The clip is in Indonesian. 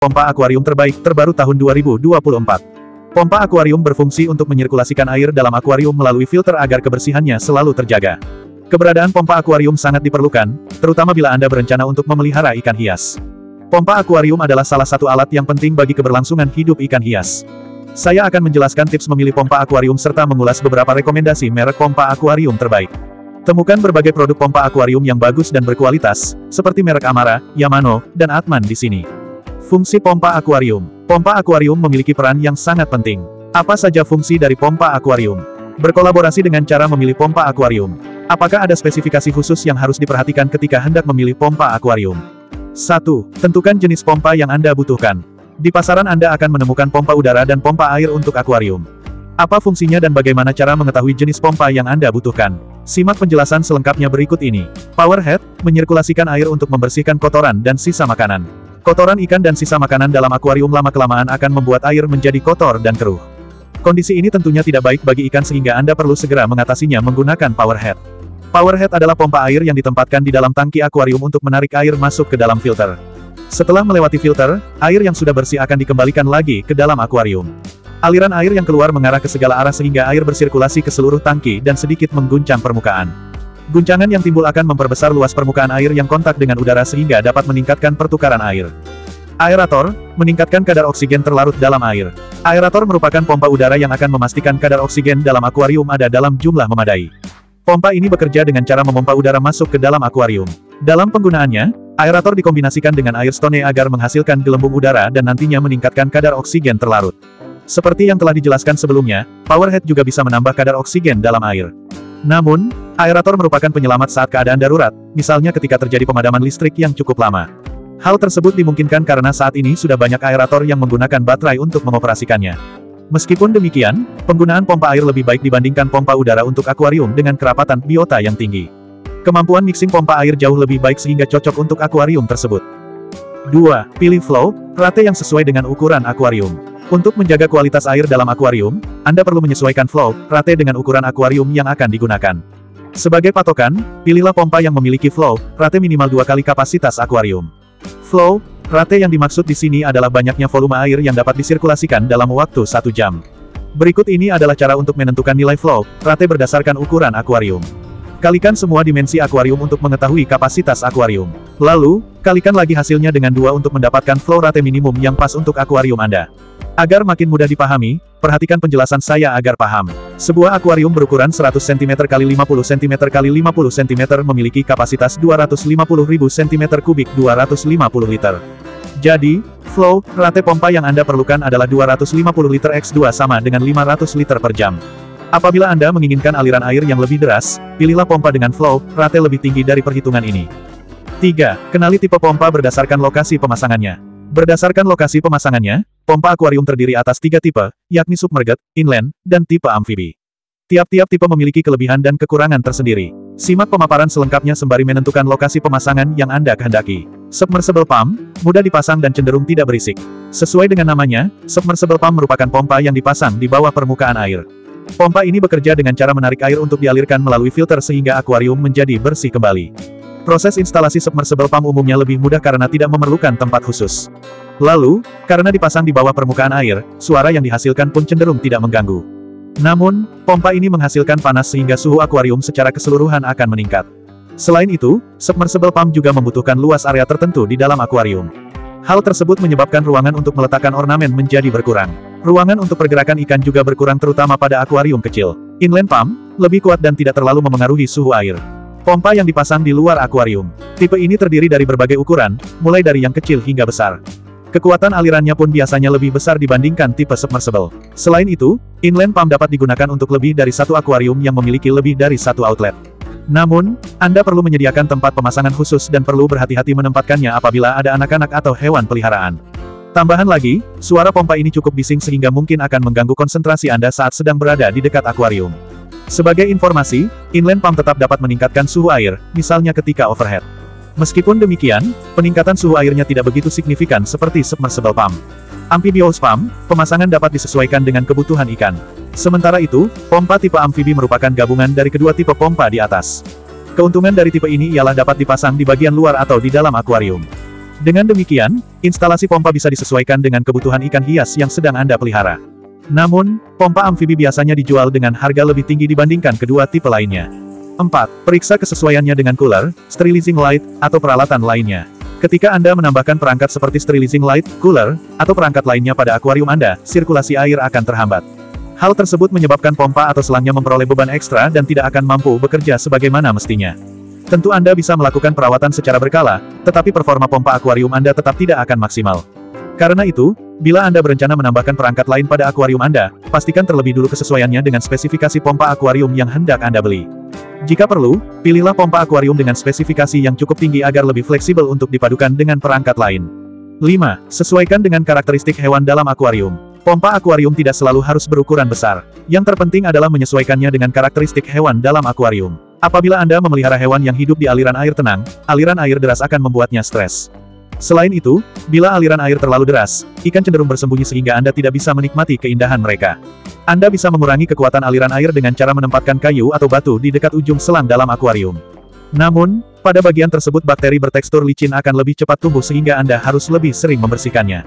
pompa akuarium terbaik terbaru tahun 2024. Pompa akuarium berfungsi untuk menyirkulasikan air dalam akuarium melalui filter agar kebersihannya selalu terjaga. Keberadaan pompa akuarium sangat diperlukan, terutama bila Anda berencana untuk memelihara ikan hias. Pompa akuarium adalah salah satu alat yang penting bagi keberlangsungan hidup ikan hias. Saya akan menjelaskan tips memilih pompa akuarium serta mengulas beberapa rekomendasi merek pompa akuarium terbaik. Temukan berbagai produk pompa akuarium yang bagus dan berkualitas, seperti merek Amara, Yamano, dan Atman di sini. Fungsi pompa akuarium. Pompa akuarium memiliki peran yang sangat penting. Apa saja fungsi dari pompa akuarium? Berkolaborasi dengan cara memilih pompa akuarium. Apakah ada spesifikasi khusus yang harus diperhatikan ketika hendak memilih pompa akuarium? 1. Tentukan jenis pompa yang Anda butuhkan. Di pasaran Anda akan menemukan pompa udara dan pompa air untuk akuarium. Apa fungsinya dan bagaimana cara mengetahui jenis pompa yang Anda butuhkan? Simak penjelasan selengkapnya berikut ini. Power Head, menyirkulasikan air untuk membersihkan kotoran dan sisa makanan. Kotoran ikan dan sisa makanan dalam akuarium lama-kelamaan akan membuat air menjadi kotor dan keruh. Kondisi ini tentunya tidak baik bagi ikan sehingga Anda perlu segera mengatasinya menggunakan Power Head. Power Head adalah pompa air yang ditempatkan di dalam tangki akuarium untuk menarik air masuk ke dalam filter. Setelah melewati filter, air yang sudah bersih akan dikembalikan lagi ke dalam akuarium. Aliran air yang keluar mengarah ke segala arah sehingga air bersirkulasi ke seluruh tangki dan sedikit mengguncang permukaan. Guncangan yang timbul akan memperbesar luas permukaan air yang kontak dengan udara sehingga dapat meningkatkan pertukaran air. Aerator, meningkatkan kadar oksigen terlarut dalam air. Aerator merupakan pompa udara yang akan memastikan kadar oksigen dalam akuarium ada dalam jumlah memadai. Pompa ini bekerja dengan cara memompa udara masuk ke dalam akuarium. Dalam penggunaannya, aerator dikombinasikan dengan air stone agar menghasilkan gelembung udara dan nantinya meningkatkan kadar oksigen terlarut. Seperti yang telah dijelaskan sebelumnya, Power Head juga bisa menambah kadar oksigen dalam air. Namun, aerator merupakan penyelamat saat keadaan darurat, misalnya ketika terjadi pemadaman listrik yang cukup lama. Hal tersebut dimungkinkan karena saat ini sudah banyak aerator yang menggunakan baterai untuk mengoperasikannya. Meskipun demikian, penggunaan pompa air lebih baik dibandingkan pompa udara untuk akuarium dengan kerapatan biota yang tinggi. Kemampuan mixing pompa air jauh lebih baik sehingga cocok untuk akuarium tersebut. 2. Pilih flow, rate yang sesuai dengan ukuran akuarium. Untuk menjaga kualitas air dalam akuarium, Anda perlu menyesuaikan flow, rate dengan ukuran akuarium yang akan digunakan. Sebagai patokan, pilihlah pompa yang memiliki flow, rate minimal 2 kali kapasitas akuarium. Flow, rate yang dimaksud di sini adalah banyaknya volume air yang dapat disirkulasikan dalam waktu 1 jam. Berikut ini adalah cara untuk menentukan nilai flow, rate berdasarkan ukuran akuarium. Kalikan semua dimensi akuarium untuk mengetahui kapasitas akuarium. Lalu, kalikan lagi hasilnya dengan 2 untuk mendapatkan flow rate minimum yang pas untuk akuarium Anda. Agar makin mudah dipahami, perhatikan penjelasan saya agar paham. Sebuah akuarium berukuran 100 cm x 50 cm x 50 cm memiliki kapasitas 250.000 cm3 250 liter. Jadi, flow, rate pompa yang Anda perlukan adalah 250 liter x 2 sama dengan 500 liter per jam. Apabila Anda menginginkan aliran air yang lebih deras, pilihlah pompa dengan flow, rate lebih tinggi dari perhitungan ini. 3. Kenali tipe pompa berdasarkan lokasi pemasangannya. Berdasarkan lokasi pemasangannya, pompa akuarium terdiri atas 3 tipe, yakni submerged, inland, dan tipe amfibi. Tiap-tiap tipe memiliki kelebihan dan kekurangan tersendiri. Simak pemaparan selengkapnya sembari menentukan lokasi pemasangan yang Anda kehendaki. Submersible pump, mudah dipasang dan cenderung tidak berisik. Sesuai dengan namanya, submersible pump merupakan pompa yang dipasang di bawah permukaan air. Pompa ini bekerja dengan cara menarik air untuk dialirkan melalui filter sehingga akuarium menjadi bersih kembali. Proses instalasi submersible pump umumnya lebih mudah karena tidak memerlukan tempat khusus. Lalu, karena dipasang di bawah permukaan air, suara yang dihasilkan pun cenderung tidak mengganggu. Namun, pompa ini menghasilkan panas sehingga suhu akuarium secara keseluruhan akan meningkat. Selain itu, submersible pump juga membutuhkan luas area tertentu di dalam akuarium. Hal tersebut menyebabkan ruangan untuk meletakkan ornamen menjadi berkurang. Ruangan untuk pergerakan ikan juga berkurang terutama pada akuarium kecil. Inland pump, lebih kuat dan tidak terlalu memengaruhi suhu air. Pompa yang dipasang di luar akuarium. Tipe ini terdiri dari berbagai ukuran, mulai dari yang kecil hingga besar. Kekuatan alirannya pun biasanya lebih besar dibandingkan tipe submersible. Selain itu, inland pump dapat digunakan untuk lebih dari satu akuarium yang memiliki lebih dari satu outlet. Namun, Anda perlu menyediakan tempat pemasangan khusus dan perlu berhati-hati menempatkannya apabila ada anak-anak atau hewan peliharaan. Tambahan lagi, suara pompa ini cukup bising sehingga mungkin akan mengganggu konsentrasi Anda saat sedang berada di dekat akuarium. Sebagai informasi, inland pump tetap dapat meningkatkan suhu air, misalnya ketika overhead. Meskipun demikian, peningkatan suhu airnya tidak begitu signifikan seperti submersible pump. Amphibious pump, pemasangan dapat disesuaikan dengan kebutuhan ikan. Sementara itu, pompa tipe amfibi merupakan gabungan dari kedua tipe pompa di atas. Keuntungan dari tipe ini ialah dapat dipasang di bagian luar atau di dalam akuarium. Dengan demikian, instalasi pompa bisa disesuaikan dengan kebutuhan ikan hias yang sedang Anda pelihara. Namun, pompa amfibi biasanya dijual dengan harga lebih tinggi dibandingkan kedua tipe lainnya. 4. Periksa kesesuaiannya dengan cooler, sterilizing light, atau peralatan lainnya. Ketika Anda menambahkan perangkat seperti sterilizing light, cooler, atau perangkat lainnya pada akuarium Anda, sirkulasi air akan terhambat. Hal tersebut menyebabkan pompa atau selangnya memperoleh beban ekstra dan tidak akan mampu bekerja sebagaimana mestinya. Tentu Anda bisa melakukan perawatan secara berkala, tetapi performa pompa akuarium Anda tetap tidak akan maksimal. Karena itu, bila Anda berencana menambahkan perangkat lain pada akuarium Anda, pastikan terlebih dulu kesesuaiannya dengan spesifikasi pompa akuarium yang hendak Anda beli. Jika perlu, pilihlah pompa akuarium dengan spesifikasi yang cukup tinggi agar lebih fleksibel untuk dipadukan dengan perangkat lain. 5. Sesuaikan dengan karakteristik hewan dalam akuarium. Pompa akuarium tidak selalu harus berukuran besar. Yang terpenting adalah menyesuaikannya dengan karakteristik hewan dalam akuarium. Apabila Anda memelihara hewan yang hidup di aliran air tenang, aliran air deras akan membuatnya stres. Selain itu, bila aliran air terlalu deras, ikan cenderung bersembunyi sehingga Anda tidak bisa menikmati keindahan mereka. Anda bisa mengurangi kekuatan aliran air dengan cara menempatkan kayu atau batu di dekat ujung selang dalam akuarium. Namun, pada bagian tersebut bakteri bertekstur licin akan lebih cepat tumbuh sehingga Anda harus lebih sering membersihkannya.